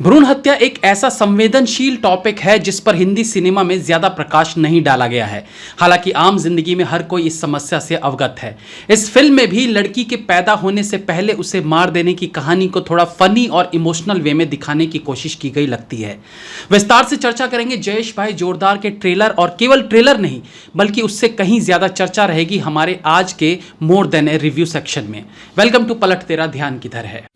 भ्रूण हत्या एक ऐसा संवेदनशील टॉपिक है जिस पर हिंदी सिनेमा में ज्यादा प्रकाश नहीं डाला गया है। हालांकि आम जिंदगी में हर कोई इस समस्या से अवगत है। इस फिल्म में भी लड़की के पैदा होने से पहले उसे मार देने की कहानी को थोड़ा फनी और इमोशनल वे में दिखाने की कोशिश की गई लगती है। विस्तार से चर्चा करेंगे जयेश भाई जोरदार के ट्रेलर, और केवल ट्रेलर नहीं बल्कि उससे कहीं ज्यादा चर्चा रहेगी हमारे आज के more than a review section में। वेलकम टू पलट तेरा ध्यान किधर है।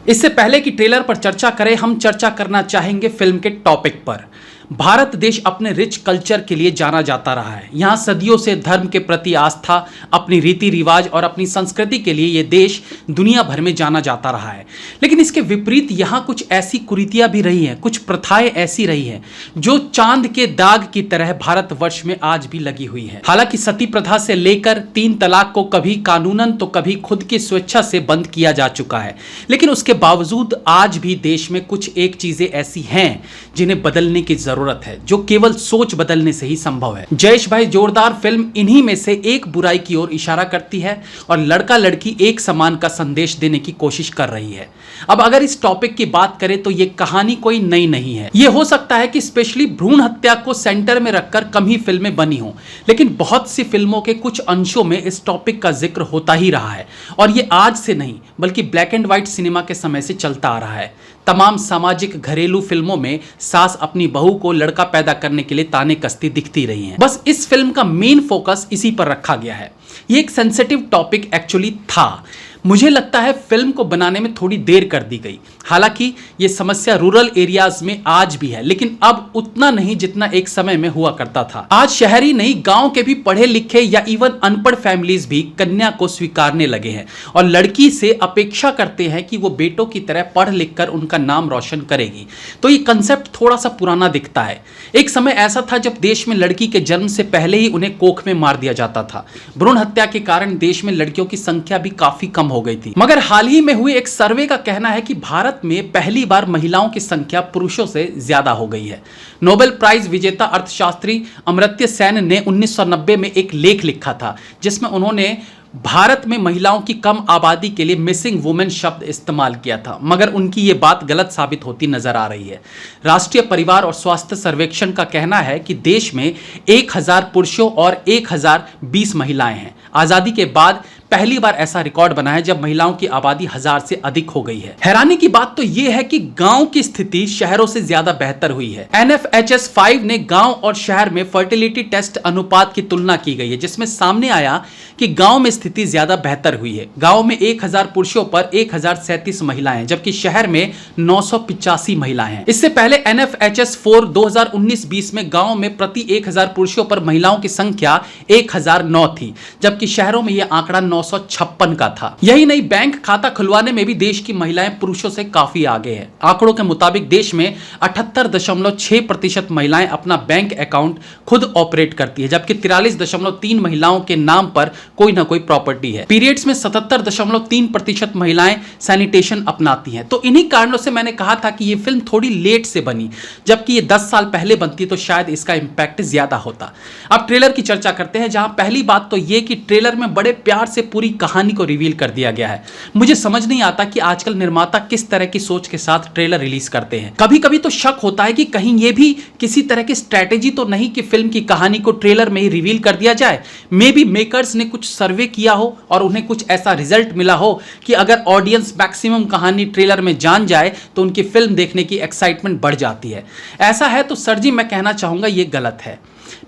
इससे पहले कि ट्रेलर पर चर्चा करें, हम चर्चा करना चाहेंगे फिल्म के टॉपिक पर। भारत देश अपने रिच कल्चर के लिए जाना जाता रहा है। यहाँ सदियों से धर्म के प्रति आस्था, अपनी रीति रिवाज और अपनी संस्कृति के लिए ये देश दुनिया भर में जाना जाता रहा है। लेकिन इसके विपरीत यहाँ कुछ ऐसी कुरीतियां भी रही हैं, कुछ प्रथाएं ऐसी रही हैं जो चांद के दाग की तरह भारतवर्ष में आज भी लगी हुई है। हालांकि सती प्रथा से लेकर 3 तलाक को कभी कानूनन तो कभी खुद की स्वेच्छा से बंद किया जा चुका है, लेकिन उसके बावजूद आज भी देश में कुछ एक चीजें ऐसी हैं जिन्हें बदलने की जरूरत है, जो केवल सोच बदलने से ही संभव है। जयेश भाई जोरदार फिल्म इन्हीं में से एक बुराई की ओर इशारा करती है और लड़का लड़की एक समान का संदेश देने की कोशिश कर रही है। अब अगर इस टॉपिक की बात करें तो यह कहानी कोई नई नहीं है। यह हो सकता है कि स्पेशली भ्रूण हत्या को सेंटर में रखकर कम ही फिल्में बनी हो, लेकिन बहुत सी फिल्मों के कुछ अंशों में इस टॉपिक का जिक्र होता ही रहा है। और यह आज से नहीं बल्कि ब्लैक एंड व्हाइट सिनेमा के समय से चलता आ रहा है। तमाम सामाजिक घरेलू फिल्मों में सास अपनी बहू को लड़का पैदा करने के लिए ताने कसती दिखती रही हैं। बस इस फिल्म का मेन फोकस इसी पर रखा गया है। ये एक सेंसिटिव टॉपिक एक्चुअली था। मुझे लगता है फिल्म को बनाने में थोड़ी देर कर दी गई। हालांकि ये समस्या रूरल एरियाज में आज भी है, लेकिन अब उतना नहीं जितना एक समय में हुआ करता था। आज शहरी नहीं, गांव के भी पढ़े लिखे या इवन अनपढ़ फैमिलीज भी कन्या को स्वीकारने लगे हैं और लड़की से अपेक्षा करते हैं कि वो बेटों की तरह पढ़ लिख कर उनका नाम रोशन करेगी। तो ये कंसेप्ट थोड़ा सा पुराना दिखता है। एक समय ऐसा था जब देश में लड़की के जन्म से पहले ही उन्हें कोख में मार दिया जाता था। भ्रूण हत्या के कारण देश में लड़कियों की संख्या भी काफी कम हो गई थी। मगर हाल ही में हुए एक सर्वे का कहना है कि भारत में पहली बार महिलाओं की संख्या पुरुषों से ज्यादा हो गई है। नोबेल प्राइज विजेता अर्थशास्त्री अमर्त्य सेन ने 1990 में एक लेख लिखा था जिसमें उन्होंने भारत में महिलाओं की कम आबादी के लिए मिसिंग वुमेन शब्द इस्तेमाल किया था, मगर उनकी ये बात गलत साबित होती नजर आ रही है। राष्ट्रीय परिवार और स्वास्थ्य सर्वेक्षण का कहना है कि देश में 1000 पुरुषों और 1020 महिलाएं हैं। आजादी के बाद पहली बार ऐसा रिकॉर्ड बना है जब महिलाओं की आबादी 1000 से अधिक हो गई है। हैरानी की बात तो यह है कि गांव की स्थिति शहरों से ज्यादा बेहतर हुई है। NFHS 5 ने गांव और शहर में फर्टिलिटी टेस्ट अनुपात की तुलना की गई है, जिसमें सामने आया कि गांव में स्थिति ज्यादा बेहतर हुई है। गांव में 1000 पुरुषों पर 1037 महिलाएं, जबकि शहर में 985 महिलाएं हैं। इससे पहले NFHS 4 2019-20 में गांव में प्रति 1000 पुरुषों पर महिलाओं की संख्या 1009 थी, जबकि शहरों में यह आंकड़ा 956 का था। यही नहीं, बैंक खाता खुलवाने में भी देश की महिलाएं पुरुषों से काफी आगे हैं। आंकड़ों के मुताबिक देश में 78.6% महिलाएं अपना बैंक अकाउंट खुद ऑपरेट करती है, जबकि 43.3 महिलाओं के नाम पर कोई ना कोई प्रॉपर्टी है। पीरियड्स में 77.3% महिलाएं सैनिटेशन अपनाती हैं। तो इन्हीं कारणों से मैंने कहा था कि यह फिल्म थोड़ी लेट से बनी, जबकि ये 10 साल पहले बनती तो शायद इसका इंपैक्ट ज्यादा होता। अब ट्रेलर की चर्चा करते हैं, जहां पहली बात तो यह कि ट्रेलर में बड़े प्यार से पूरी कहानी को रिवील कर दिया गया है। मुझे समझ नहीं आता कि आजकल निर्माता किस तरह की सोच के साथ ट्रेलर रिलीज करते हैं। कभी कभी तो शक होता है कि कहीं यह भी किसी तरह की स्ट्रैटेजी तो नहीं कि फिल्म की कहानी को ट्रेलर में ही रिवील कर दिया जाए। मे बी मेकर्स ने कुछ सर्वे किया हो और उन्हें कुछ ऐसा रिजल्ट मिला हो कि अगर ऑडियंस मैक्सिमम कहानी ट्रेलर में जान जाए तो उनकी फिल्म देखने की एक्साइटमेंट बढ़ जाती है। ऐसा है तो सर जी मैं कहना चाहूंगा यह गलत है।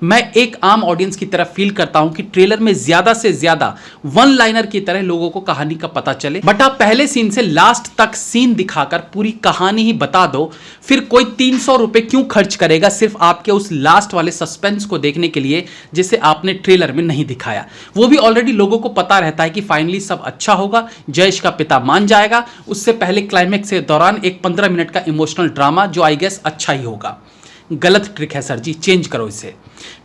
मैं एक आम ऑडियंस की तरफ फील करता हूं कि ट्रेलर में ज्यादा से ज्यादा वन लाइनर की तरह लोगों को कहानी का पता चले, बट आप पहले सीन से लास्ट तक सीन दिखाकर पूरी कहानी ही बता दो, फिर कोई 300 रुपए क्यों खर्च करेगा सिर्फ आपके उस लास्ट वाले सस्पेंस को देखने के लिए जिसे आपने ट्रेलर में नहीं दिखाया। वो भी ऑलरेडी लोगों को पता रहता है कि फाइनली सब अच्छा होगा, जयेश का पिता मान जाएगा। उससे पहले क्लाइमेक्स के दौरान एक 15 मिनट का इमोशनल ड्रामा जो आई गेस अच्छा ही होगा। गलत ट्रिक है सर जी, चेंज करो इसे।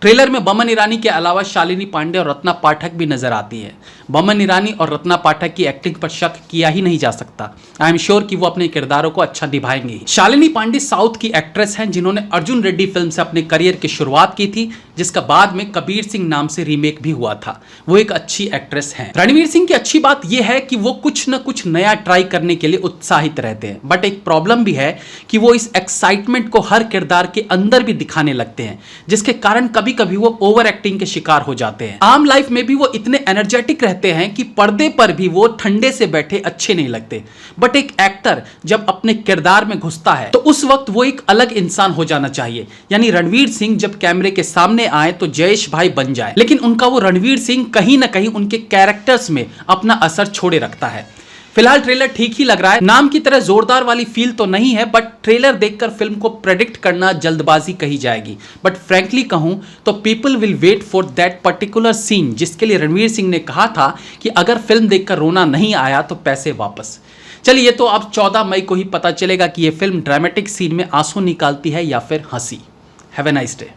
ट्रेलर में बमन ईरानी के अलावा शालिनी पांडे और रत्ना पाठक भी नजर आती है। बमन ईरानी और रत्ना पाठक की एक्टिंग पर शक किया ही नहीं जा सकता। आई एम श्योर कि वो अपने किरदारों को अच्छा निभाएंगी। शालिनी पांडे साउथ की एक्ट्रेस हैं जिन्होंने अर्जुन रेड्डी फिल्म से अपने करियर की शुरुआत की थी, जिसका बाद में कबीर सिंह नाम से रीमेक भी हुआ था। वो एक अच्छी एक्ट्रेस हैं। रणवीर सिंह की अच्छी बात यह है कि वो कुछ न कुछ नया ट्राई करने के लिए उत्साहित रहते हैं, बट एक प्रॉब्लम भी है कि वो इस एक्साइटमेंट को हर किरदार के अंदर भी दिखाने लगते हैं, जिसके कारण कभी कभी वो ओवर एक्टिंग के शिकार हो जाते हैं। आम लाइफ में भी वो इतने एनर्जेटिक रहते हैं कि पर्दे पर भी वो ठंडे से बैठे अच्छे नहीं लगते, बट एक एक्टर जब अपने किरदार में घुसता है तो उस वक्त वो एक अलग इंसान हो जाना चाहिए। यानी रणवीर सिंह जब कैमरे के सामने आए तो जयेश भाई बन जाए, लेकिन उनका वो रणवीर सिंह कहीं ना कहीं उनके कैरेक्टर्स में अपना असर छोड़े रखता है। फिलहाल ट्रेलर ठीक ही लग रहा है, नाम की तरह जोरदार वाली फील तो नहीं है, बट ट्रेलर देखकर फिल्म को प्रेडिक्ट करना जल्दबाजी कही जाएगी। बट फ्रैंकली कहूं तो people will wait for that particular scene, जिसके लिए रणवीर सिंह ने कहा था कि अगर फिल्म देखकर रोना नहीं आया तो पैसे वापस। चलिए, ये तो अब 14 मई को ही पता चलेगा कि यह फिल्म ड्रामेटिक सीन में आंसू निकालती है या फिर हंसी। Have a nice day.